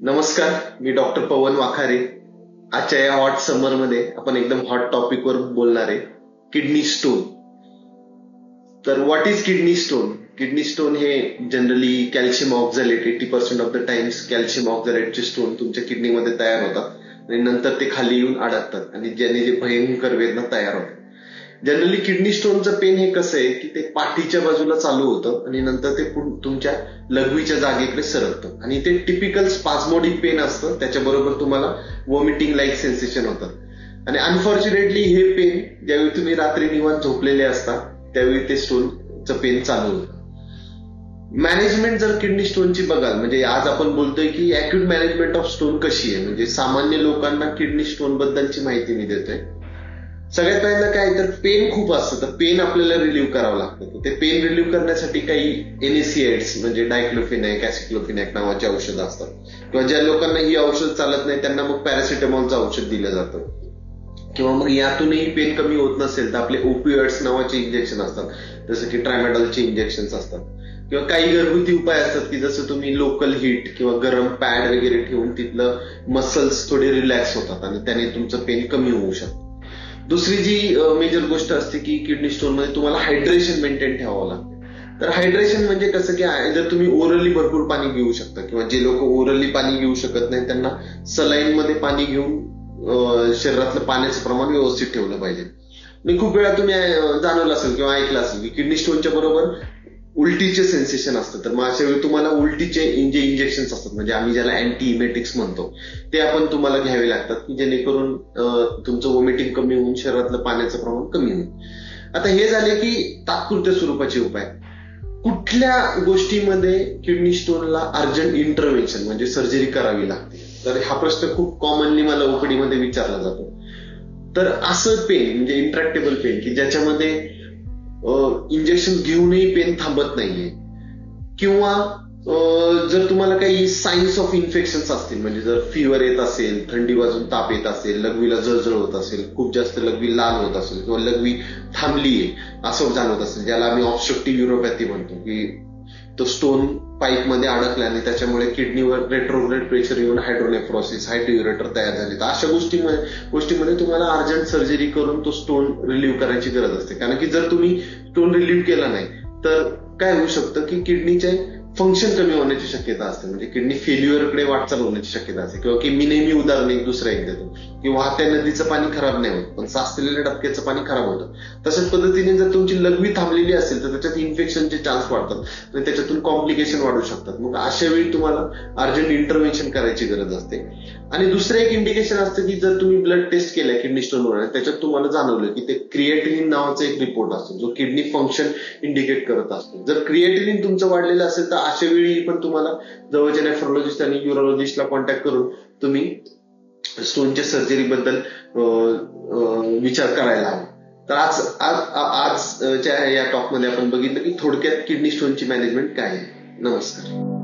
नमस्कार, मी डॉक्टर पवन वाखारे. आजच्या या हॉट समर मध्ये आपण एकदम हॉट टॉपिक वर बोलणार आहे, किडनी स्टोन. तर what is kidney stone? Kidney stone हे generally calcium oxalate 80% of the times calcium ऑक्झॅलेटचे स्टोन तुमच्या किडनीमध्ये तयार होतात आणि नंतर ते खाली येऊन अडकतात आणि ज्याने जे भयंकर वेदना तयार होतात. जनरली किडनी स्टोनचं पेन हे कसं आहे की ते पाठीच्या बाजूला चालू होतं आणि नंतर ते तुमच्या लघवीच्या जागेकडे सरकतं आणि ते टिपिकल स्पाझमोडिक पेन असतं. त्याच्याबरोबर तुम्हाला वॉमिटिंग लाईक सेन्सेशन होतं आणि अनफॉर्च्युनेटली हे पेन ज्यावेळी तुम्ही रात्री निवांत झोपलेले असता त्यावेळी ते स्टोनचं पेन चालू होतं. मॅनेजमेंट जर किडनी स्टोनची बघाल, म्हणजे आज आपण बोलतोय की अॅक्यूट मॅनेजमेंट ऑफ स्टोन कशी आहे, म्हणजे सामान्य लोकांना किडनी स्टोन बद्दलची माहिती मी देतोय. सगळ्यात पहिल्यांदा काय तर पेन खूप असतं, तर पेन आपल्याला रिलीव्ह करावं लागतं. ते पेन रिलीव्ह करण्यासाठी काही एनएसीआयड्स म्हणजे डायक्लोफेनॅक, ऍसिक्लोफेनॅक नावाची औषधं असतात, किंवा ज्या लोकांना ही औषध चालत नाही त्यांना मग पॅरासिटामॉलचं औषध दिलं जातं. किंवा मग यातूनही पेन कमी होत नसेल तर आपले ओपिओइड्स नावाचे इंजेक्शन असतात, जसं की ट्रायमॅडॉलचे इंजेक्शन असतात. किंवा काही घरगुती उपाय असतात की जसं तुम्ही लोकल हीट किंवा गरम पॅड वगैरे ठेवून तिथलं मसल्स थोडे रिलॅक्स होतात आणि त्याने तुमचं पेन कमी होऊ शकतं. दुसरी जी मेजर गोष्ट असते की किडनी स्टोन मध्ये तुम्हाला हायड्रेशन मेंटेन ठेवावं लागतं. तर हायड्रेशन म्हणजे कसं की जर तुम्ही ओरली भरपूर पाणी घेऊ शकता, किंवा जे लोक ओरली पाणी घेऊ शकत नाही त्यांना सलाईन मध्ये पाणी घेऊन शरीरातलं पाण्याचं प्रमाण व्यवस्थित ठेवलं पाहिजे. आणि खूप वेळा तुम्ही जाणवलं असेल किंवा ऐकलं असेल की किडनी स्टोनच्या बरोबर उलटीचे सेन्सेशन असतं. तर मग अशा वेळी तुम्हाला उलटीचे जे इंजेक्शन असतात, म्हणजे आम्ही ज्याला अँटी इमेटिक्स म्हणतो, ते आपण तुम्हाला घ्यावे लागतात की जेणेकरून तुमचं वॉमिटिंग कमी होऊन शरीरातलं पाण्याचं प्रमाण कमी होईल. आता हे झाले की तात्पुरत्या स्वरूपाचे उपाय. कुठल्या गोष्टीमध्ये किडनी स्टोनला अर्जंट इंटरव्हेन्शन म्हणजे सर्जरी करावी लागते, तर हा प्रश्न खूप कॉमनली मला ओपीडीमध्ये विचारला जातो. तर असं पेन म्हणजे इंट्रॅक्टेबल पेन की ज्याच्यामध्ये इंजेक्शन घेऊनही पेन थांबत नाहीये, किंवा जर तुम्हाला काही साईन्स ऑफ इन्फेक्शन्स असतील, म्हणजे जर फिवर येत असेल, थंडी वाजून ताप येत असेल, लघवीला जळजळ होत असेल, खूप जास्त लघवी लाल होत असेल, किंवा लघवी थांबलीये असं जाणवत असेल, ज्याला आम्ही ऑब्स्ट्रक्टिव्ह युरोपॅथी म्हणतो, की तो स्टोन पाईप मध्ये अडकल्याने त्याच्यामुळे किडनीवर रेट्रोग्रेड प्रेशर येऊन हायड्रोनेफ्रोसिस, हायड्रोयुरेटर तयार झाले. तर अशा गोष्टीमध्ये तुम्हाला अर्जंट सर्जरी करून तो स्टोन रिलीव्ह करायची गरज असते. कारण की जर तुम्ही स्टोन रिलीव्ह केला नाही तर काय होऊ शकतं की किडनीचे फंक्शन कमी होण्याची शक्यता असते, म्हणजे किडनी फेल्युअरकडे वाटचाल होण्याची शक्यता असते. किंवा की मी नेहमी उदाहरण एक दुसरं एक देतो की वाहत्या नदीचं पाणी खराब नाही होत, पण साचलेल्या डबक्याचं पाणी खराब होतं. तशाच पद्धतीने जर तुमची लघवी थांबलेली असेल तर त्याच्यात इन्फेक्शनचे चान्स वाढतात आणि त्याच्यातून कॉम्प्लिकेशन वाढू शकतात. मग अशा वेळी तुम्हाला अर्जंट इंटरव्हेन्शन करायची गरज असते. आणि दुसरं एक इंडिकेशन असतं की जर तुम्ही ब्लड टेस्ट केल्या किडनी स्टोनवर, त्याच्यात तुम्हाला जाणवलं की ते क्रिएटिनिन नावाचा एक रिपोर्ट असतो जो किडनी फंक्शन इंडिकेट करत असतो. जर क्रिएटिनिन तुमचं वाढलेलं असेल तर अशा वेळी पण तुम्हाला जवळच्या नेफ्रोलॉजिस्ट आणि युरोलॉजिस्टला कॉन्टॅक्ट करून तुम्ही स्टोनच्या सर्जरी बद्दल विचार करायला हवा. तर आजच्या या टॉकमध्ये आपण बघितलं की थोडक्यात किडनी स्टोनची मॅनेजमेंट काय आहे. नमस्कार.